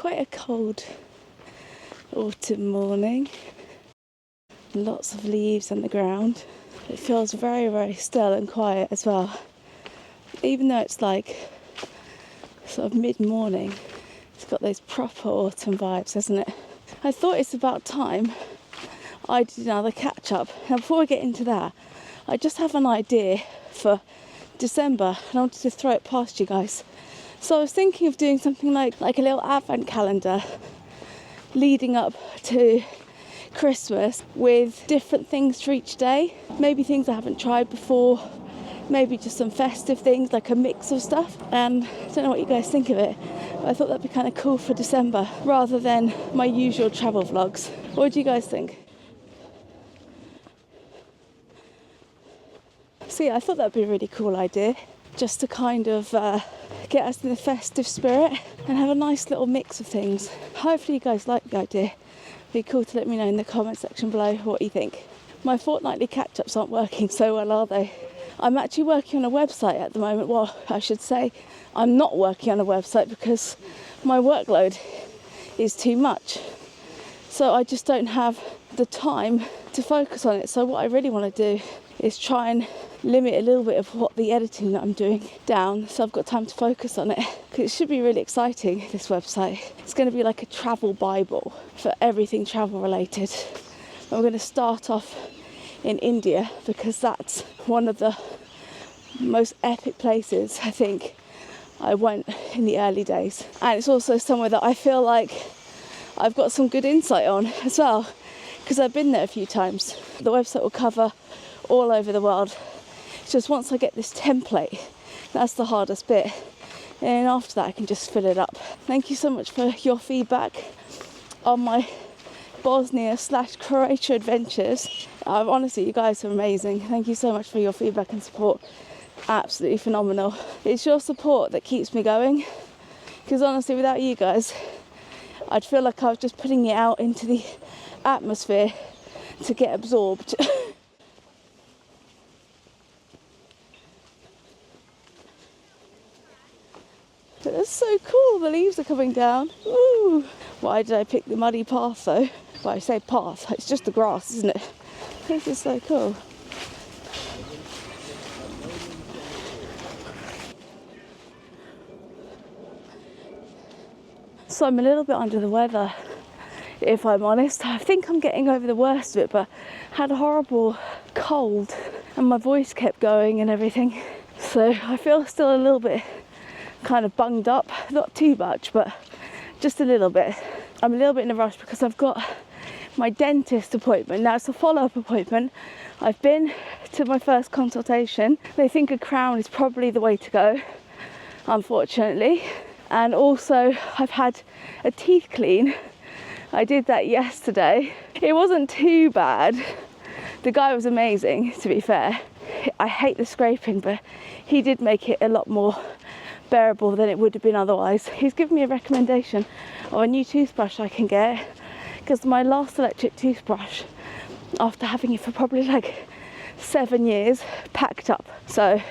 quite a cold autumn morning. Lots of leaves on the ground. It feels very, very still and quiet as well. Even though it's like sort of mid-morning, it's got those proper autumn vibes, hasn't it? I thought it's about time I did another catch-up. Now before I get into that, I just have an idea for December and I wanted to throw it past you guys. So I was thinking of doing something like a little advent calendar leading up to Christmas with different things for each day. Maybe things I haven't tried before, maybe just some festive things, like a mix of stuff. And I don't know what you guys think of it, but I thought that'd be kind of cool for December rather than my usual travel vlogs. What do you guys think? So yeah, I thought that'd be a really cool idea, just to kind of get us in the festive spirit and have a nice little mix of things. Hopefully you guys like the idea. It'd be cool to let me know in the comment section below what you think. My fortnightly catch-ups aren't working so well, are they? I'm actually working on a website at the moment. Well, I should say I'm not working on a website because my workload is too much. So I just don't have the time to focus on it. So what I really want to do is try and limit a little bit of what the editing that I'm doing down, so I've got time to focus on it, because it should be really exciting, this website. It's going to be like a travel bible for everything travel related. And we're going to start off in India because that's one of the most epic places I think I went in the early days, and it's also somewhere that I feel like I've got some good insight on as well, because I've been there a few times. The website will cover all over the world. It's just once I get this template, that's the hardest bit, and after that I can just fill it up. Thank you so much for your feedback on my Bosnia/Croatia adventures. Honestly, you guys are amazing. Thank you so much for your feedback and support. Absolutely phenomenal. It's your support that keeps me going, because honestly without you guys I'd feel like I was just putting it out into the atmosphere to get absorbed. That's so cool, the leaves are coming down. Ooh. Why did I pick the muddy path though? Well, I say path, it's just the grass, isn't it? This is so cool. So I'm a little bit under the weather, if I'm honest. I think I'm getting over the worst of it, but had a horrible cold and my voice kept going and everything. So I feel still a little bit kind of bunged up, not too much, but just a little bit. I'm a little bit in a rush because I've got my dentist appointment. Now it's a follow-up appointment. I've been to my first consultation. They think a crown is probably the way to go, unfortunately. And also I've had a teeth clean. I did that yesterday. It wasn't too bad. The guy was amazing, to be fair. I hate the scraping, but he did make it a lot more bearable than it would have been otherwise. He's given me a recommendation of a new toothbrush I can get, because my last electric toothbrush, after having it for probably like 7 years, packed up. So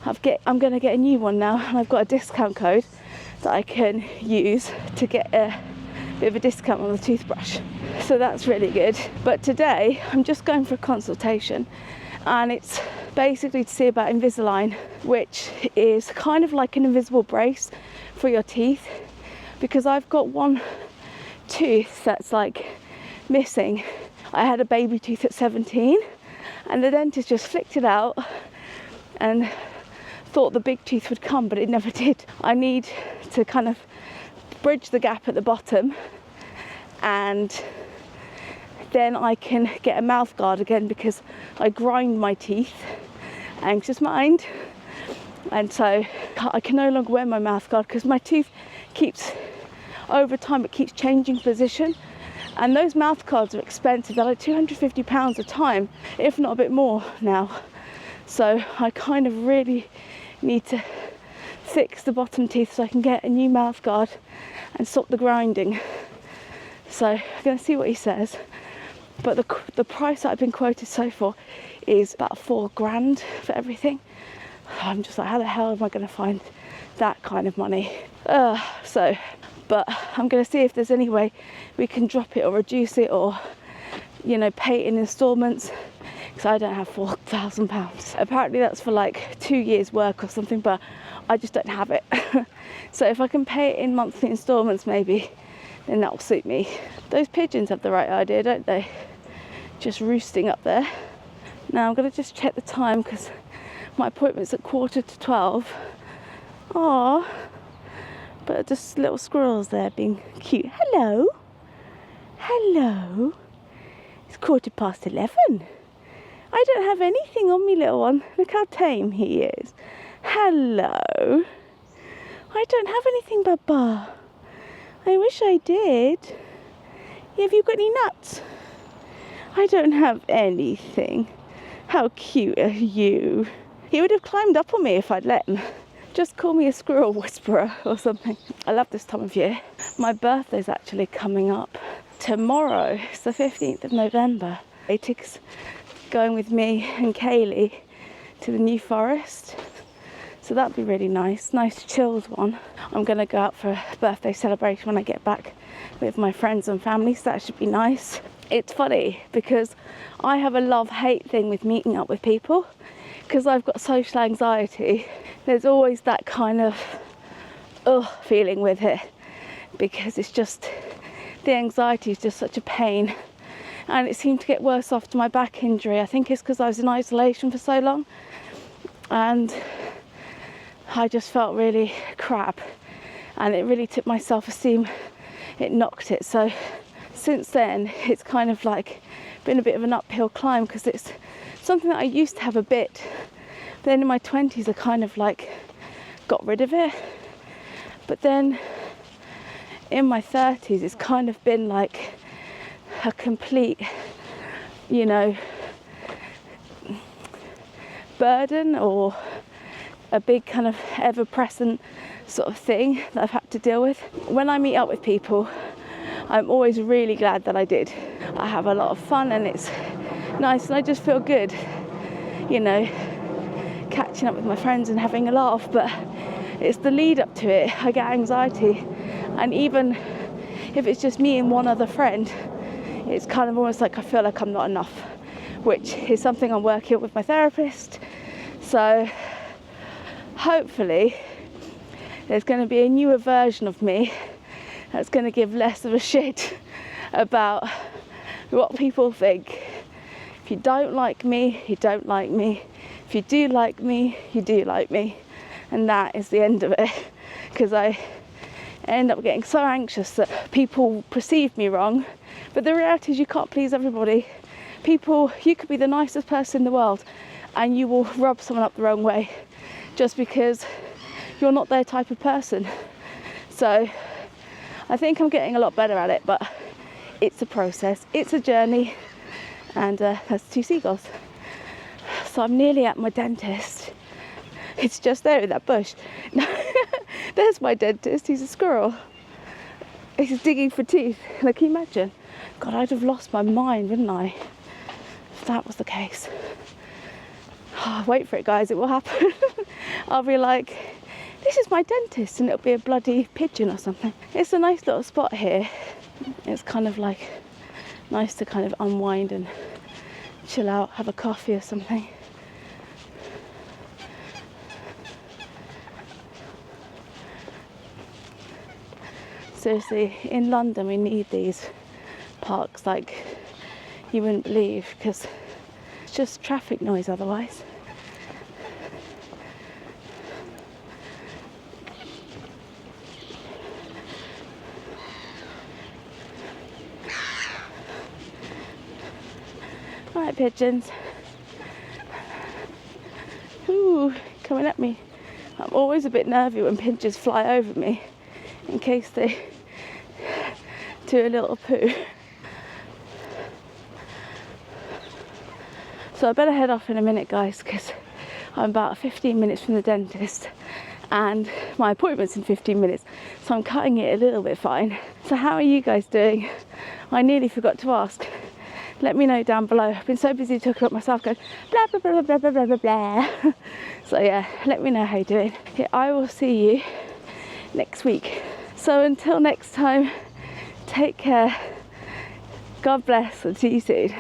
I'm going to get a new one now, and I've got a discount code that I can use to get a bit of a discount on the toothbrush. So that's really good. But today I'm just going for a consultation, and it's basically to see about Invisalign, which is kind of like an invisible brace for your teeth, because I've got one tooth that's like missing. I had a baby tooth at 17 and the dentist just flicked it out and thought the big tooth would come, but it never did. I need to kind of bridge the gap at the bottom, and then I can get a mouth guard again, because I grind my teeth, anxious mind, and so I can no longer wear my mouth guard because my tooth keeps, over time it keeps changing position, and those mouth guards are expensive. They're like £250 a time, if not a bit more now. So I kind of really need to fix the bottom teeth so I can get a new mouth guard and stop the grinding. So I'm going to see what he says. But the price that I've been quoted so far is about £4,000 for everything. I'm just like, how the hell am I going to find that kind of money. But I'm going to see if there's any way we can drop it or reduce it, or, you know, pay it in instalments, because I don't have £4,000. Apparently that's for like 2 years work or something, but I just don't have it. So if I can pay it in monthly instalments maybe, then that will suit me. Those pigeons have the right idea, don't they? Just roosting up there. Now I'm going to just check the time because my appointment's at 11:45. Aww. But just little squirrels there being cute. Hello. Hello. It's 11:15. I don't have anything on me, little one. Look how tame he is. Hello. I don't have anything, Baba. I wish I did. Have you got any nuts? I don't have anything. How cute are you? He would have climbed up on me if I'd let him. Just call me a squirrel whisperer or something. I love this time of year. My birthday's actually coming up tomorrow. It's the 15th of November. Tic's going with me and Kaylee to the New Forest. So that'd be really nice. Nice chilled one. I'm going to go out for a birthday celebration when I get back with my friends and family, so that should be nice. It's funny because I have a love-hate thing with meeting up with people because I've got social anxiety. There's always that kind of feeling with it because it's just, the anxiety is just such a pain, and it seemed to get worse after my back injury. I think it's because I was in isolation for so long and I just felt really crap, and it really took my self-esteem, it knocked it. So since then it's kind of like been a bit of an uphill climb because it's something that I used to have a bit. Then in my 20s I kind of like got rid of it, but then in my 30s it's kind of been like a complete, you know, burden or a big kind of ever-present sort of thing that I've had to deal with. When I meet up with people, I'm always really glad that I did. I have a lot of fun and it's nice, and I just feel good, you know, catching up with my friends and having a laugh. But it's the lead up to it, I get anxiety, and even if it's just me and one other friend, it's kind of almost like I feel like I'm not enough, which is something I'm working with my therapist. So hopefully there's going to be a newer version of me that's going to give less of a shit about what people think. If you don't like me, you don't like me. If you do like me, you do like me. And that is the end of it, because I end up getting so anxious that people perceive me wrong. But the reality is you can't please everybody. People, you could be the nicest person in the world and you will rub someone up the wrong way just because you're not their type of person. So I think I'm getting a lot better at it, but it's a process, it's a journey. And that's 2 seagulls. So I'm nearly at my dentist. It's just there in that bush. There's my dentist, he's a squirrel. He's digging for teeth. Like, can you imagine? God, I'd have lost my mind, wouldn't I? If that was the case. Oh, wait for it, guys, it will happen. I'll be like, this is my dentist, and it'll be a bloody pigeon or something. It's a nice little spot here. It's kind of like nice to kind of unwind and chill out, have a coffee or something. Seriously, in London we need these parks like you wouldn't believe, because it's just traffic noise otherwise. Alright, pigeons. Ooh, coming at me. I'm always a bit nervy when pigeons fly over me in case they do a little poo. So I better head off in a minute, guys, because I'm about 15 minutes from the dentist and my appointment's in 15 minutes, so I'm cutting it a little bit fine. So how are you guys doing? I nearly forgot to ask. Let me know down below. I've been so busy talking about myself going blah blah blah blah blah blah blah blah. So So yeah, let me know how you're doing. Yeah, I will see you next week. So until next time, take care, God bless, and see you soon.